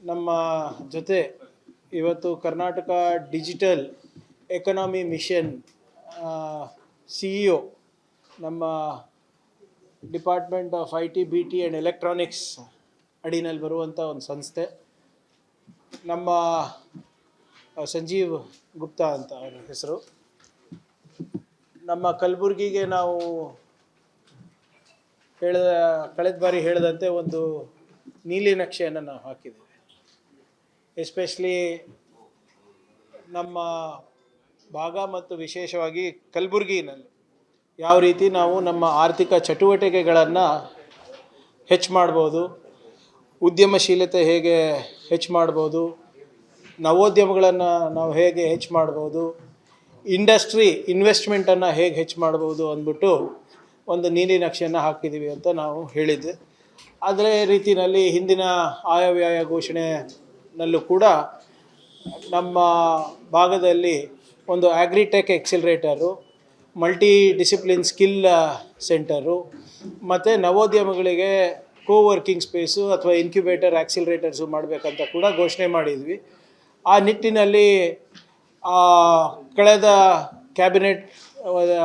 ನಮ್ಮ ಜೊತೆ ಇವತ್ತು Karnataka digital economy mission CEO ನಮ್ಮ department of IT BT and electronics ಅಡಿನಲ್ಲಿ ಬರುವಂಥ ಒಂದು ಸಂಸ್ಥೆ. ನಮ್ಮ ಸಂಜೀವ್ ಗುಪ್ತಾ ಅಂತ ಅವರ ಹೆಸರು. ನಮ್ಮ ಕಲಬುರಗಿಗೆ ನಾವು ಕಳೆದ ಬಾರಿ ಹೇಳಿದಂತೆ ಒಂದು ನೀಲಿ ನಕ್ಷೆಯನ್ನು ನಾವು ಹಾಕಿದ್ದೀವಿ. ಎಸ್ಪೆಷಲಿ ನಮ್ಮ ಭಾಗ ಮತ್ತು ವಿಶೇಷವಾಗಿ ಕಲಬುರಗಿನಲ್ಲಿ ಯಾವ ರೀತಿ ನಾವು ನಮ್ಮ ಆರ್ಥಿಕ ಚಟುವಟಿಕೆಗಳನ್ನು ಹೆಚ್ಚು ಮಾಡ್ಬೋದು, ಉದ್ಯಮಶೀಲತೆ ಹೇಗೆ ಹೆಚ್ಚು ಮಾಡ್ಬೋದು, ನವೋದ್ಯಮಗಳನ್ನು ನಾವು ಹೇಗೆ ಹೆಚ್ಚು ಮಾಡ್ಬೋದು, ಇಂಡಸ್ಟ್ರಿ ಇನ್ವೆಸ್ಟ್ಮೆಂಟನ್ನು ಹೇಗೆ ಹೆಚ್ಚು ಮಾಡ್ಬೋದು ಅಂದ್ಬಿಟ್ಟು ಒಂದು ನೀಲಿ ನಕ್ಷೆಯನ್ನು ಹಾಕಿದ್ದೀವಿ ಅಂತ ನಾವು ಹೇಳಿದ್ದೆ. ಅದೇ ರೀತಿಯಲ್ಲಿ ಹಿಂದಿನ ಆಯವ್ಯಯ ಘೋಷಣೆಯಲ್ಲೂ ಕೂಡ ನಮ್ಮ ಭಾಗದಲ್ಲಿ ಒಂದು ಆಗ್ರಿಟೆಕ್ ಎಕ್ಸಿಲರೇಟರು, ಮಲ್ಟಿ ಡಿಸಿಪ್ಲಿನ್ ಸ್ಕಿಲ್ ಸೆಂಟರು ಮತ್ತು ನವೋದ್ಯಮಗಳಿಗೆ ಕೋವರ್ಕಿಂಗ್ ಸ್ಪೇಸು ಅಥವಾ ಇನ್ಕ್ಯುಬೇಟರ್ ಆಕ್ಸಿಲರೇಟರ್ಸು ಮಾಡಬೇಕಂತ ಕೂಡ ಘೋಷಣೆ ಮಾಡಿದ್ವಿ. ಆ ನಿಟ್ಟಿನಲ್ಲಿ ಕಳೆದ ಕ್ಯಾಬಿನೆಟ್ ಒಂದು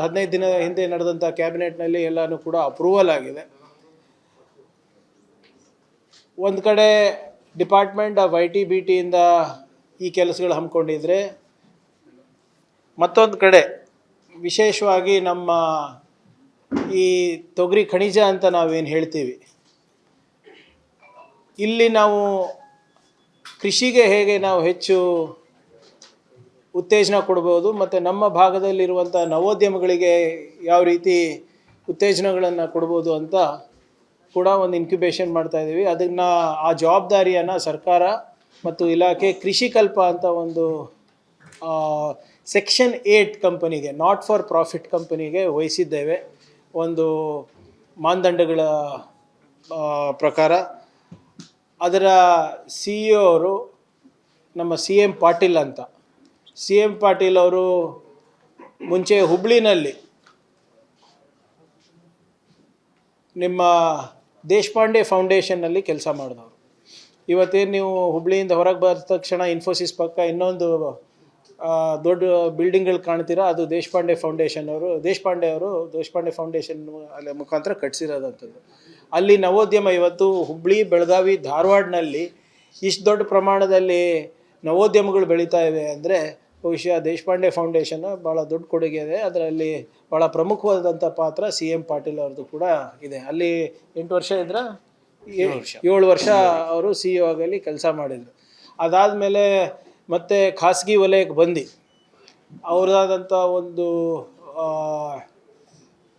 15 ದಿನ ಹಿಂದೆ ನಡೆದಂಥ ಕ್ಯಾಬಿನೆಟ್ನಲ್ಲಿ ಎಲ್ಲನೂ ಕೂಡ ಅಪ್ರೂವಲ್ ಆಗಿದೆ. ಒಂದು ಕಡೆ ಡಿಪಾರ್ಟ್ಮೆಂಟ್ ಆಫ್ IT BTಯಿಂದ ಈ ಕೆಲಸಗಳು ಹಮ್ಮಿಕೊಂಡಿದ್ರೆ, ಮತ್ತೊಂದು ಕಡೆ ವಿಶೇಷವಾಗಿ ನಮ್ಮ ಈ ತೊಗರಿ ಖನಿಜ ಅಂತ ನಾವೇನು ಹೇಳ್ತೀವಿ, ಇಲ್ಲಿ ನಾವು ಕೃಷಿಗೆ ಹೇಗೆ ನಾವು ಹೆಚ್ಚು ಉತ್ತೇಜನ ಕೊಡ್ಬೋದು ಮತ್ತು ನಮ್ಮ ಭಾಗದಲ್ಲಿರುವಂಥ ನವೋದ್ಯಮಗಳಿಗೆ ಯಾವ ರೀತಿ ಉತ್ತೇಜನಗಳನ್ನು ಕೊಡ್ಬೋದು ಅಂತ ಕೂಡ ಒಂದು ಇನ್ಕ್ಯುಬೇಷನ್ ಮಾಡ್ತಾಯಿದ್ದೀವಿ. ಅದನ್ನು ಆ ಜವಾಬ್ದಾರಿಯನ್ನು ಸರ್ಕಾರ ಮತ್ತು ಇಲಾಖೆ ಕೃಷಿ ಕಲ್ಪ ಅಂತ ಒಂದು ಸೆಕ್ಷನ್ 8 ಕಂಪನಿಗೆ, ನಾಟ್ ಫಾರ್ ಪ್ರಾಫಿಟ್ ಕಂಪನಿಗೆ ವಹಿಸಿದ್ದೇವೆ. ಒಂದು ಮಾನದಂಡಗಳ ಪ್ರಕಾರ ಅದರ CEO ಅವರು ನಮ್ಮ CM ಪಾಟೀಲ್ ಅಂತ. CM ಪಾಟೀಲ್ ಅವರು ಮುಂಚೆ ಹುಬ್ಳಿನಲ್ಲಿ ನಿಮ್ಮ ದೇಶಪಾಂಡೆ ಫೌಂಡೇಶನ್ನಲ್ಲಿ ಕೆಲಸ ಮಾಡಿದವರು. ಇವತ್ತೇನು ನೀವು ಹುಬ್ಳಿಯಿಂದ ಹೊರಗೆ ಬಂದ ತಕ್ಷಣ ಇನ್ಫೋಸಿಸ್ ಪಕ್ಕ ಇನ್ನೊಂದು ದೊಡ್ಡ ಬಿಲ್ಡಿಂಗ್ಗಳು ಕಾಣ್ತೀರಾ, ಅದು ದೇಶಪಾಂಡೆ ಫೌಂಡೇಶನ್ ಅಲ್ಲಿ ಮುಖಾಂತರ ಕಟ್ಸಿರೋದಂಥದ್ದು. ಅಲ್ಲಿ ನವೋದ್ಯಮ ಇವತ್ತು ಹುಬ್ಳಿ, ಬೆಳಗಾವಿ, ಧಾರವಾಡನಲ್ಲಿ ಇಷ್ಟು ದೊಡ್ಡ ಪ್ರಮಾಣದಲ್ಲಿ ನವೋದ್ಯಮಗಳು ಬೆಳೀತಾ ಇವೆ ಅಂದರೆ ಬಹುಶಃ ದೇಶಪಾಂಡೆ ಫೌಂಡೇಶನ್ ಭಾಳ ದೊಡ್ಡ ಕೊಡುಗೆ ಇದೆ. ಅದರಲ್ಲಿ ಭಾಳ ಪ್ರಮುಖವಾದಂಥ ಪಾತ್ರ CM ಪಾಟೀಲ್ ಅವ್ರದ್ದು ಕೂಡ ಇದೆ. ಅಲ್ಲಿ 8 ವರ್ಷ ಇದ್ರೆ 7 ವರ್ಷ ಅವರು CEO ಆಗಲಿ ಕೆಲಸ ಮಾಡಿದರು. ಅದಾದಮೇಲೆ ಮತ್ತೆ ಖಾಸಗಿ ವಲಯಕ್ಕೆ ಬಂದು ಅವ್ರದ್ದಾದಂಥ ಒಂದು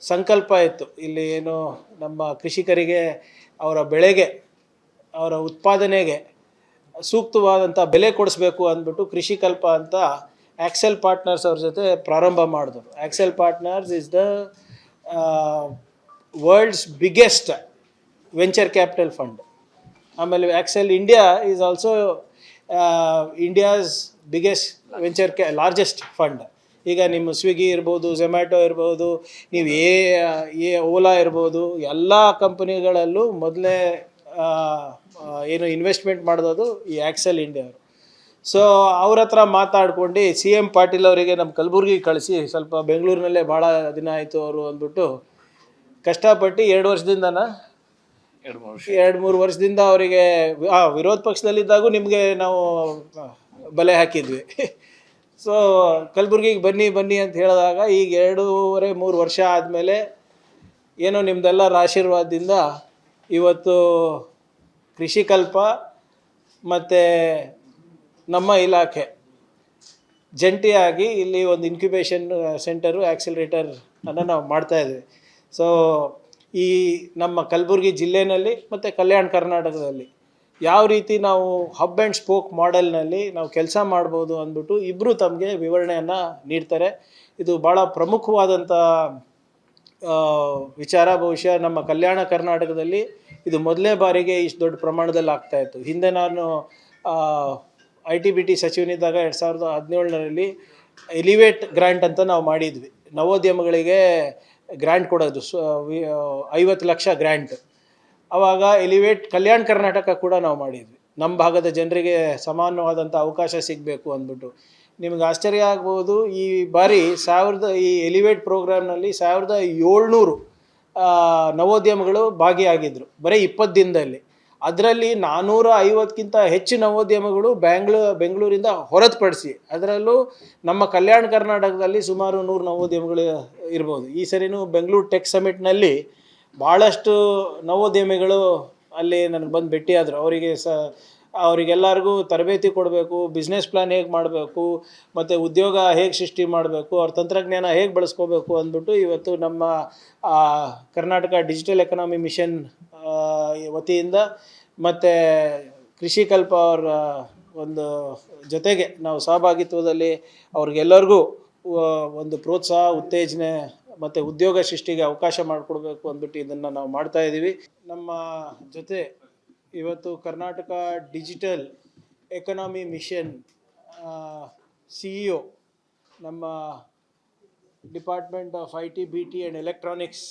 ಸಂಕಲ್ಪ ಇತ್ತು. ಇಲ್ಲಿ ಏನು ನಮ್ಮ ಕೃಷಿಕರಿಗೆ ಅವರ ಬೆಳೆಗೆ, ಅವರ ಉತ್ಪಾದನೆಗೆ ಸೂಕ್ತವಾದಂಥ ಬೆಲೆ ಕೊಡಿಸ್ಬೇಕು ಅಂದ್ಬಿಟ್ಟು ಕೃಷಿ ಕಲ್ಪ ಅಂತ ಆಕ್ಸೆಲ್ ಪಾರ್ಟ್ನರ್ಸ್ ಅವ್ರ ಜೊತೆ ಪ್ರಾರಂಭ ಮಾಡಿದ್ರು. Accel partners is the world's biggest venture capital fund. ಆಮೇಲೆ Accel India is also India's biggest largest fund. ಈಗ ನಿಮ್ಮ ಸ್ವಿಗ್ಗಿ ಇರ್ಬೋದು, ಝೊಮ್ಯಾಟೊ ಇರ್ಬೋದು, ನೀವು ಓಲಾ ಇರ್ಬೋದು, ಎಲ್ಲ ಕಂಪನಿಗಳಲ್ಲೂ ಮೊದಲೇ ಏನು ಇನ್ವೆಸ್ಟ್ಮೆಂಟ್ ಮಾಡೋದು ಈ ಆಕ್ಸೆಲ್ ಇಂಡಿಯಾ ಅವರು. ಸೊ ಅವ್ರ ಹತ್ರ ಮಾತಾಡ್ಕೊಂಡು CM ಪಾಟೀಲ್ ಅವರಿಗೆ ನಮ್ಮ ಕಲಬುರ್ಗಿ ಕಳಿಸಿ, ಸ್ವಲ್ಪ ಬೆಂಗಳೂರಿನಲ್ಲೇ ಭಾಳ ದಿನ ಆಯಿತು ಅವರು ಅಂದ್ಬಿಟ್ಟು ಕಷ್ಟಪಟ್ಟು 2 ವರ್ಷದಿಂದನ 2-3 ವರ್ಷದಿಂದ ಅವರಿಗೆ ವಿರೋಧ ಪಕ್ಷದಲ್ಲಿದ್ದಾಗೂ ನಿಮಗೆ ನಾವು ಬಲೆ ಹಾಕಿದ್ವಿ. ಸೊ ಕಲಬುರ್ಗಿಗೆ ಬನ್ನಿ ಅಂತ ಹೇಳಿದಾಗ ಈಗ 2.5-3 ವರ್ಷ ಆದಮೇಲೆ ಏನೋ ನಿಮ್ಮದೆಲ್ಲರ ಆಶೀರ್ವಾದದಿಂದ ಇವತ್ತು ಕೃಷಿ ಕಲ್ಪ ಮತ್ತು ನಮ್ಮ ಇಲಾಖೆ ಜಂಟಿಯಾಗಿ ಇಲ್ಲಿ ಒಂದು ಇನ್ಕ್ಯುಬೇಷನ್ ಸೆಂಟರು, ಆಕ್ಸಿಲರೇಟರ್ ಅನ್ನು ನಾವು ಮಾಡ್ತಾಯಿದ್ವಿ. ಸೊ ಈ ನಮ್ಮ ಕಲಬುರಗಿ ಜಿಲ್ಲೆಯಲ್ಲಿ ಮತ್ತು ಕಲ್ಯಾಣ ಕರ್ನಾಟಕದಲ್ಲಿ ಯಾವ ರೀತಿ ನಾವು ಹಬ್ ಆ್ಯಂಡ್ ಸ್ಪೋಕ್ ಮಾಡೆಲ್ನಲ್ಲಿ ನಾವು ಕೆಲಸ ಮಾಡ್ಬೋದು ಅಂದ್ಬಿಟ್ಟು ಇಬ್ಬರು ತಮಗೆ ವಿವರಣೆಯನ್ನು ನೀಡ್ತಾರೆ. ಇದು ಭಾಳ ಪ್ರಮುಖವಾದಂಥ ವಿಚಾರ. ಬಹುಶಃ ನಮ್ಮ ಕಲ್ಯಾಣ ಕರ್ನಾಟಕದಲ್ಲಿ ಇದು ಮೊದಲನೇ ಬಾರಿಗೆ ಇಷ್ಟು ದೊಡ್ಡ ಪ್ರಮಾಣದಲ್ಲಿ ಆಗ್ತಾಯಿತ್ತು. ಹಿಂದೆ ನಾನು IT BT ಸಚಿವನಿದ್ದಾಗ 2017ರಲ್ಲಿ ಎಲಿವೇಟ್ ಗ್ರ್ಯಾಂಟ್ ಅಂತ ನಾವು ಮಾಡಿದ್ವಿ. ನವೋದ್ಯಮಗಳಿಗೆ ಗ್ರ್ಯಾಂಟ್ ಕೊಡೋದು 50 ಲಕ್ಷ ಗ್ರ್ಯಾಂಟ್. ಆವಾಗ ಎಲಿವೇಟ್ ಕಲ್ಯಾಣ ಕರ್ನಾಟಕ ಕೂಡ ನಾವು ಮಾಡಿದ್ವಿ. ನಮ್ಮ ಭಾಗದ ಜನರಿಗೆ ಸಮಾನವಾದಂಥ ಅವಕಾಶ ಸಿಗಬೇಕು ಅಂದ್ಬಿಟ್ಟು. ನಿಮಗೆ ಆಶ್ಚರ್ಯ ಆಗ್ಬೋದು, ಈ ಬಾರಿ ಈ ಎಲಿವೇಟ್ ಪ್ರೋಗ್ರಾಮ್ನಲ್ಲಿ 1700 ನವೋದ್ಯಮಗಳು ಭಾಗಿಯಾಗಿದ್ದರು ಬರೀ 20 ದಿನದಲ್ಲಿ. ಅದರಲ್ಲಿ 450ಕ್ಕಿಂತ ಹೆಚ್ಚು ನವೋದ್ಯಮಗಳು ಬೆಂಗಳೂರಿಂದ ಹೊರತುಪಡಿಸಿ, ಅದರಲ್ಲೂ ನಮ್ಮ ಕಲ್ಯಾಣ ಕರ್ನಾಟಕದಲ್ಲಿ ಸುಮಾರು 100 ನವೋದ್ಯಮಗಳು ಇರ್ಬೋದು. ಈ ಸರಿನೂ ಬೆಂಗಳೂರು ಟೆಕ್ ಸಮಿಟ್ನಲ್ಲಿ ಭಾಳಷ್ಟು ನವೋದ್ಯಮಿಗಳು ಅಲ್ಲಿ ನನಗೆ ಬಂದು ಭೇಟಿಯಾದರು. ಅವರಿಗೆಲ್ಲರಿಗೂ ತರಬೇತಿ ಕೊಡಬೇಕು, ಬಿಸ್ನೆಸ್ ಪ್ಲ್ಯಾನ್ ಹೇಗೆ ಮಾಡಬೇಕು, ಮತ್ತು ಉದ್ಯೋಗ ಹೇಗೆ ಸೃಷ್ಟಿ ಮಾಡಬೇಕು, ಅವ್ರ ತಂತ್ರಜ್ಞಾನ ಹೇಗೆ ಬಳಸ್ಕೋಬೇಕು ಅಂದ್ಬಿಟ್ಟು ಇವತ್ತು ನಮ್ಮ ಕರ್ನಾಟಕ ಡಿಜಿಟಲ್ ಎಕನಾಮಿ ಮಿಷನ್ ವತಿಯಿಂದ ಮತ್ತು ಕೃಷಿ ಕಲ್ಪ ಅವರ ಒಂದು ಜೊತೆಗೆ ನಾವು ಸಹಭಾಗಿತ್ವದಲ್ಲಿ ಅವ್ರಿಗೆಲ್ಲರಿಗೂ ಒಂದು ಪ್ರೋತ್ಸಾಹ, ಉತ್ತೇಜನೆ ಮತ್ತು ಉದ್ಯೋಗ ಸೃಷ್ಟಿಗೆ ಅವಕಾಶ ಮಾಡಿಕೊಡ್ಬೇಕು ಅಂದ್ಬಿಟ್ಟು ಇದನ್ನು ನಾವು ಮಾಡ್ತಾಯಿದ್ದೀವಿ. ನಮ್ಮ ಜೊತೆ ಇವತ್ತು Karnataka digital economy mission CEO, ನಮ್ಮ department of IT, BT and electronics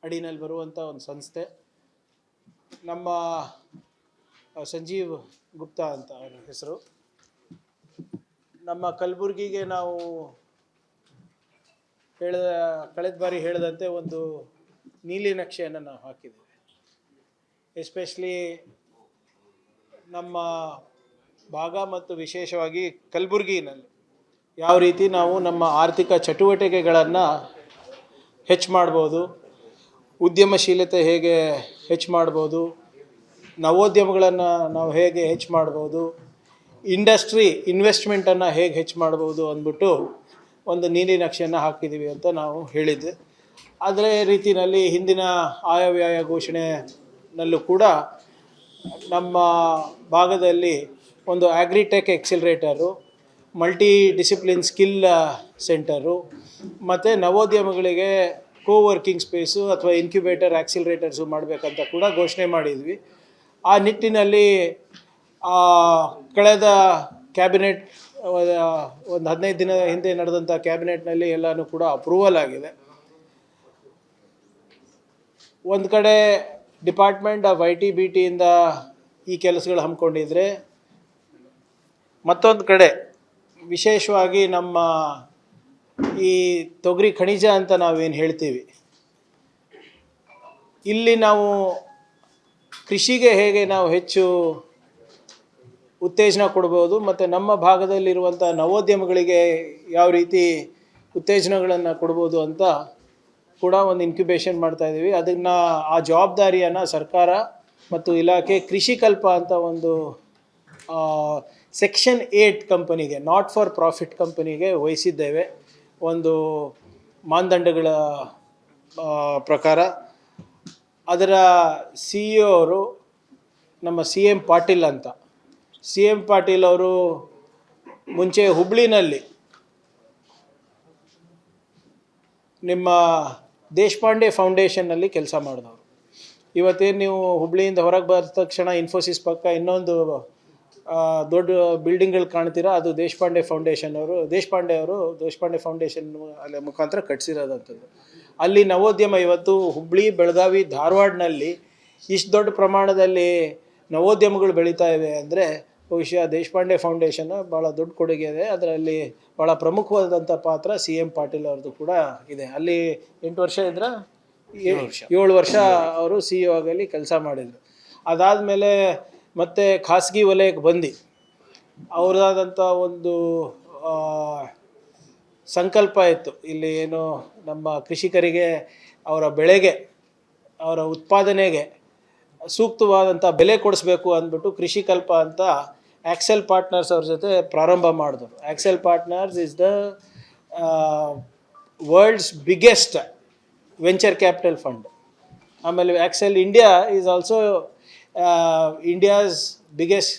ಅಡಿನಲ್ಲಿ ಬರುವಂಥ ಒಂದು ಸಂಸ್ಥೆ, ನಮ್ಮ ಸಂಜೀವ್ ಗುಪ್ತಾ ಅಂತ ಅವರ ಹೆಸರು. ನಮ್ಮ ಕಲಬುರಗಿಗೆ ನಾವು ಕಳೆದ ಬಾರಿ ಹೇಳಿದಂತೆ ಒಂದು ನೀಲಿ ನಕ್ಷೆಯನ್ನು ನಾವು ಹಾಕಿದ್ದೀವಿ. ಎಸ್ಪೆಷಲಿ ನಮ್ಮ ಭಾಗ ಮತ್ತು ವಿಶೇಷವಾಗಿ ಕಲಬುರಗಿನಲ್ಲಿ ಯಾವ ರೀತಿ ನಾವು ನಮ್ಮ ಆರ್ಥಿಕ ಚಟುವಟಿಕೆಗಳನ್ನು ಹೆಚ್ಚು ಮಾಡ್ಬೋದು, ಉದ್ಯಮಶೀಲತೆ ಹೇಗೆ ಹೆಚ್ಚು ಮಾಡ್ಬೋದು, ನವೋದ್ಯಮಗಳನ್ನು ನಾವು ಹೇಗೆ ಹೆಚ್ಚು ಮಾಡ್ಬೋದು, ಇನ್ವೆಸ್ಟ್ಮೆಂಟನ್ನು ಹೇಗೆ ಹೆಚ್ಚು ಮಾಡ್ಬೋದು ಅಂದ್ಬಿಟ್ಟು ಒಂದು ನೀಲಿ ನಕ್ಷೆಯನ್ನು ಹಾಕಿದ್ದೀವಿ ಅಂತ ನಾವು ಹೇಳಿದ್ದೆ. ಅದೇ ರೀತಿಯಲ್ಲಿ ಹಿಂದಿನ ಆಯವ್ಯಯ ಘೋಷಣೆಯಲ್ಲೂ ಕೂಡ ನಮ್ಮ ಭಾಗದಲ್ಲಿ ಒಂದು ಆಗ್ರಿಟೆಕ್ ಎಕ್ಸಿಲರೇಟರು, ಮಲ್ಟಿ ಡಿಸಿಪ್ಲಿನ್ ಸ್ಕಿಲ್ ಸೆಂಟರು ಮತ್ತು ನವೋದ್ಯಮಗಳಿಗೆ ಕೋವರ್ಕಿಂಗ್ ಸ್ಪೇಸು ಅಥವಾ ಇನ್ಕ್ಯುಬೇಟರ್ ಆಕ್ಸಿಲರೇಟರ್ಸು ಮಾಡಬೇಕಂತ ಕೂಡ ಘೋಷಣೆ ಮಾಡಿದ್ವಿ. ಆ ನಿಟ್ಟಿನಲ್ಲಿ ಕಳೆದ ಕ್ಯಾಬಿನೆಟ್ ಒಂದು 15 ದಿನ ಹಿಂದೆ ನಡೆದಂಥ ಕ್ಯಾಬಿನೆಟ್ನಲ್ಲಿ ಎಲ್ಲನೂ ಕೂಡ ಅಪ್ರೂವಲ್ ಆಗಿದೆ. ಒಂದು ಕಡೆ ಡಿಪಾರ್ಟ್ಮೆಂಟ್ ಆಫ್ IT, BTಯಿಂದ ಈ ಕೆಲಸಗಳು ಹಮ್ಮಿಕೊಂಡಿದ್ರೆ, ಮತ್ತೊಂದು ಕಡೆ ವಿಶೇಷವಾಗಿ ನಮ್ಮ ಈ ತೊಗರಿ ಖನಿಜ ಅಂತ ನಾವೇನು ಹೇಳ್ತೀವಿ, ಇಲ್ಲಿ ನಾವು ಕೃಷಿಗೆ ಹೇಗೆ ನಾವು ಹೆಚ್ಚು ಉತ್ತೇಜನ ಕೊಡ್ಬೋದು ಮತ್ತು ನಮ್ಮ ಭಾಗದಲ್ಲಿರುವಂಥ ನವೋದ್ಯಮಗಳಿಗೆ ಯಾವ ರೀತಿ ಉತ್ತೇಜನಗಳನ್ನು ಕೊಡ್ಬೋದು ಅಂತ ಕೂಡ ಒಂದು ಇನ್ಕ್ಯುಬೇಷನ್ ಮಾಡ್ತಾಯಿದ್ದೀವಿ. ಆ ಜವಾಬ್ದಾರಿಯನ್ನು ಸರ್ಕಾರ ಮತ್ತು ಇಲಾಖೆ ಕೃಷಿ ಕಲ್ಪ ಅಂತ ಒಂದು Section 8 ಕಂಪನಿಗೆ, ನಾಟ್ ಫಾರ್ ಪ್ರಾಫಿಟ್ ಕಂಪನಿಗೆ ವಹಿಸಿದ್ದೇವೆ. ಒಂದು ಮಾನದಂಡಗಳ ಪ್ರಕಾರ ಅದರ CEO ಅವರು ನಮ್ಮ CM ಪಾಟೀಲ್ ಅಂತ. CM ಪಾಟೀಲ್ ಅವರು ಮುಂಚೆ ಹುಬ್ಳಿನಲ್ಲಿ ನಿಮ್ಮ ದೇಶಪಾಂಡೆ ಫೌಂಡೇಶನ್ನಲ್ಲಿ ಕೆಲಸ ಮಾಡಿದವರು. ಇವತ್ತೇನು ನೀವು ಹುಬ್ಳಿಯಿಂದ ಹೊರಗೆ ಬಂದ ತಕ್ಷಣ ಇನ್ಫೋಸಿಸ್ ಪಕ್ಕ ಇನ್ನೊಂದು ದೊಡ್ಡ ಬಿಲ್ಡಿಂಗ್ಗಳು ಕಾಣ್ತೀರಾ, ಅದು ದೇಶಪಾಂಡೆ ಫೌಂಡೇಶನ್ ಅಲ್ಲಿ ಮುಖಾಂತರ ಕಟ್ಸಿರೋದಂಥದ್ದು. ಅಲ್ಲಿ ನವೋದ್ಯಮ ಇವತ್ತು ಹುಬ್ಳಿ, ಬೆಳಗಾವಿ, ಧಾರವಾಡನಲ್ಲಿ ಇಷ್ಟು ದೊಡ್ಡ ಪ್ರಮಾಣದಲ್ಲಿ ನವೋದ್ಯಮಗಳು ಬೆಳೀತಾ ಇವೆ ಅಂದರೆ ಬಹುಶಃ ದೇಶಪಾಂಡೆ ಫೌಂಡೇಶನ್ ಭಾಳ ದೊಡ್ಡ ಕೊಡುಗೆ ಇದೆ. ಅದರಲ್ಲಿ ಭಾಳ ಪ್ರಮುಖವಾದಂಥ ಪಾತ್ರ CM ಪಾಟೀಲ್ ಅವ್ರದ್ದು ಕೂಡ ಇದೆ. ಅಲ್ಲಿ 8 ವರ್ಷ ಇದ್ರೆ 7 ವರ್ಷ ಅವರು CEO ಆಗಲಿ ಕೆಲಸ ಮಾಡಿದರು. ಅದಾದಮೇಲೆ ಮತ್ತೆ ಖಾಸಗಿ ವಲಯಕ್ಕೆ ಬಂದು ಅವ್ರದ್ದಾದಂಥ ಒಂದು ಸಂಕಲ್ಪ ಇತ್ತು. ಇಲ್ಲಿ ಏನು ನಮ್ಮ ಕೃಷಿಕರಿಗೆ ಅವರ ಬೆಳೆಗೆ, ಅವರ ಉತ್ಪಾದನೆಗೆ ಸೂಕ್ತವಾದಂಥ ಬೆಲೆ ಕೊಡಿಸ್ಬೇಕು ಅಂದ್ಬಿಟ್ಟು ಕೃಷಿ ಕಲ್ಪ ಅಂತ ಆಕ್ಸೆಲ್ ಪಾರ್ಟ್ನರ್ಸ್ ಅವ್ರ ಜೊತೆ ಪ್ರಾರಂಭ ಮಾಡಿದ್ರು. Accel partners is the world's biggest venture capital fund. ಆಮೇಲೆ Accel India is also India's biggest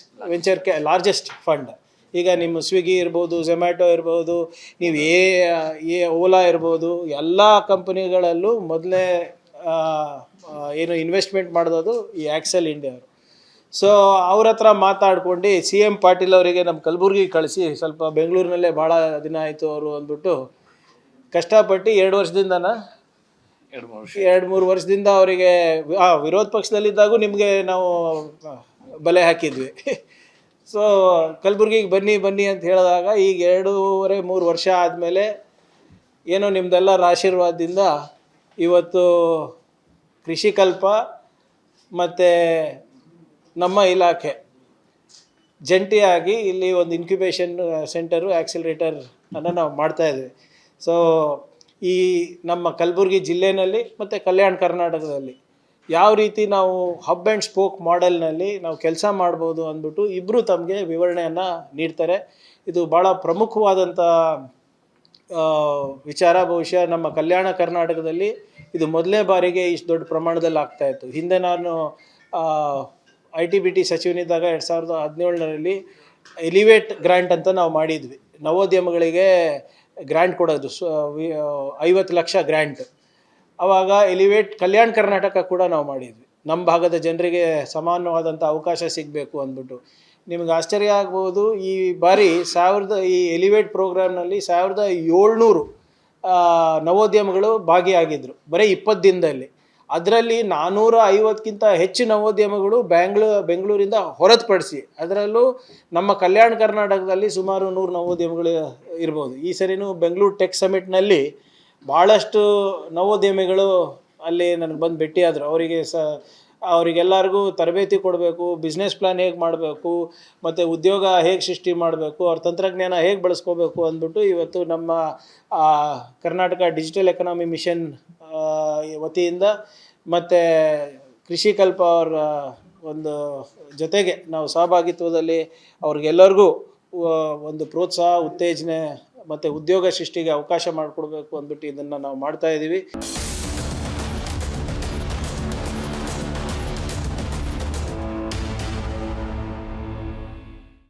largest fund. ಈಗ ನಿಮ್ಮ ಸ್ವಿಗ್ಗಿ ಇರ್ಬೋದು, ಝೊಮ್ಯಾಟೊ ಇರ್ಬೋದು, ನೀವು ಓಲಾ ಇರ್ಬೋದು, ಎಲ್ಲ ಕಂಪನಿಗಳಲ್ಲೂ ಮೊದಲೇ ಏನು ಇನ್ವೆಸ್ಟ್ಮೆಂಟ್ ಮಾಡೋದು ಈ ಆಕ್ಸೆಲ್ ಇಂಡಿಯಾ ಅವರು. ಸೊ ಅವ್ರ ಹತ್ರ ಮಾತಾಡ್ಕೊಂಡು CM ಪಾಟೀಲ್ ಅವರಿಗೆ ನಮ್ಮ ಕಲಬುರ್ಗಿ ಕಳಿಸಿ, ಸ್ವಲ್ಪ ಬೆಂಗಳೂರಿನಲ್ಲೇ ಭಾಳ ದಿನ ಆಯಿತು ಅವರು ಅಂದ್ಬಿಟ್ಟು ಕಷ್ಟಪಟ್ಟು 2 ವರ್ಷದಿಂದನ 2-3 ವರ್ಷದಿಂದ ಅವರಿಗೆ ವಿರೋಧ ಪಕ್ಷದಲ್ಲಿದ್ದಾಗೂ ನಿಮಗೆ ನಾವು ಬಲೆ ಹಾಕಿದ್ವಿ. ಸೊ ಕಲಬುರ್ಗಿಗೆ ಬನ್ನಿ ಅಂತ ಹೇಳಿದಾಗ ಈಗ 2.5-3 ವರ್ಷ ಆದಮೇಲೆ ಏನೋ ನಿಮ್ಮದೆಲ್ಲರ ಆಶೀರ್ವಾದದಿಂದ ಇವತ್ತು ಕೃಷಿಕಲ್ಪ ಮತ್ತು ನಮ್ಮ ಇಲಾಖೆ ಜಂಟಿಯಾಗಿ ಇಲ್ಲಿ ಒಂದು ಇನ್ಕ್ಯುಬೇಷನ್ ಸೆಂಟರು ಆ್ಯಕ್ಸಿಲರೇಟರ್ ಅನ್ನು ನಾವು ಮಾಡ್ತಾಯಿದ್ವಿ. ಸೊ ಈ ನಮ್ಮ ಕಲಬುರ್ಗಿ ಜಿಲ್ಲೆಯಲ್ಲಿ ಮತ್ತು ಕಲ್ಯಾಣ ಕರ್ನಾಟಕದಲ್ಲಿ ಯಾವ ರೀತಿ ನಾವು ಹಬ್ ಆ್ಯಂಡ್ ಸ್ಪೋಕ್ ಮಾಡೆಲ್ನಲ್ಲಿ ನಾವು ಕೆಲಸ ಮಾಡ್ಬೋದು ಅಂದ್ಬಿಟ್ಟು ಇಬ್ಬರು ತಮಗೆ ವಿವರಣೆಯನ್ನು ನೀಡ್ತಾರೆ. ಇದು ಭಾಳ ಪ್ರಮುಖವಾದಂಥ ವಿಚಾರ. ಬಹುಶಃ ನಮ್ಮ ಕಲ್ಯಾಣ ಕರ್ನಾಟಕದಲ್ಲಿ ಇದು ಮೊದಲನೇ ಬಾರಿಗೆ ಇಷ್ಟು ದೊಡ್ಡ ಪ್ರಮಾಣದಲ್ಲಿ ಆಗ್ತಾಯಿತ್ತು. ಹಿಂದೆ ನಾನು ITBT ಸಚಿವನಿದ್ದಾಗ 2017ರಲ್ಲಿ ಎಲಿವೇಟ್ ಗ್ರ್ಯಾಂಟ್ ಅಂತ ನಾವು ಮಾಡಿದ್ವಿ. ನವೋದ್ಯಮಗಳಿಗೆ ಗ್ರ್ಯಾಂಟ್ ಕೊಡೋದು 50 ಲಕ್ಷ ಗ್ರ್ಯಾಂಟ್. ಆವಾಗ ಎಲಿವೇಟ್ ಕಲ್ಯಾಣ ಕರ್ನಾಟಕ ಕೂಡ ನಾವು ಮಾಡಿದ್ವಿ. ನಮ್ಮ ಭಾಗದ ಜನರಿಗೆ ಸಮಾನವಾದಂಥ ಅವಕಾಶ ಸಿಗಬೇಕು ಅಂದ್ಬಿಟ್ಟು. ನಿಮ್ಗೆ ಆಶ್ಚರ್ಯ ಆಗ್ಬೋದು, ಈ ಬಾರಿ ಈ ಎಲಿವೇಟ್ ಪ್ರೋಗ್ರಾಮ್ನಲ್ಲಿ 1700 ನವೋದ್ಯಮಗಳು ಭಾಗಿಯಾಗಿದ್ದರು ಬರೀ 20 ದಿನದಲ್ಲಿ. ಅದರಲ್ಲಿ 450ಕ್ಕಿಂತ ಹೆಚ್ಚು ನವೋದ್ಯಮಗಳು ಬೆಂಗಳೂರಿಂದ ಹೊರತುಪಡಿಸಿ, ಅದರಲ್ಲೂ ನಮ್ಮ ಕಲ್ಯಾಣ ಕರ್ನಾಟಕದಲ್ಲಿ ಸುಮಾರು 100 ನವೋದ್ಯಮಗಳು ಇರ್ಬೋದು. ಈ ಸರಿನೂ ಬೆಂಗಳೂರು ಟೆಕ್ ಸಮಿಟ್ನಲ್ಲಿ ಭಾಳಷ್ಟು ನವೋದ್ಯಮಿಗಳು ಅಲ್ಲಿ ನನಗೆ ಬಂದು ಭೇಟಿಯಾದರು. ಅವರಿಗೆಲ್ಲರಿಗೂ ತರಬೇತಿ ಕೊಡಬೇಕು, ಬಿಸ್ನೆಸ್ ಪ್ಲ್ಯಾನ್ ಹೇಗೆ ಮಾಡಬೇಕು, ಮತ್ತು ಉದ್ಯೋಗ ಹೇಗೆ ಸೃಷ್ಟಿ ಮಾಡಬೇಕು, ಅವ್ರ ತಂತ್ರಜ್ಞಾನ ಹೇಗೆ ಬಳಸ್ಕೋಬೇಕು ಅಂದ್ಬಿಟ್ಟು ಇವತ್ತು ನಮ್ಮ ಕರ್ನಾಟಕ ಡಿಜಿಟಲ್ ಎಕನಾಮಿ ಮಿಷನ್ ವತಿಯಿಂದ ಮತ್ತು ಕೃಷಿಕಲ್ಪ ಅವರ ಒಂದು ಜೊತೆಗೆ ನಾವು ಸಹಭಾಗಿತ್ವದಲ್ಲಿ ಅವ್ರಿಗೆಲ್ಲರಿಗೂ ಒಂದು ಪ್ರೋತ್ಸಾಹ, ಉತ್ತೇಜನೆ ಮತ್ತು ಉದ್ಯೋಗ ಸೃಷ್ಟಿಗೆ ಅವಕಾಶ ಮಾಡಿಕೊಡ್ಬೇಕು ಅಂದ್ಬಿಟ್ಟು ಇದನ್ನು ನಾವು ಮಾಡ್ತಾಯಿದ್ದೀವಿ.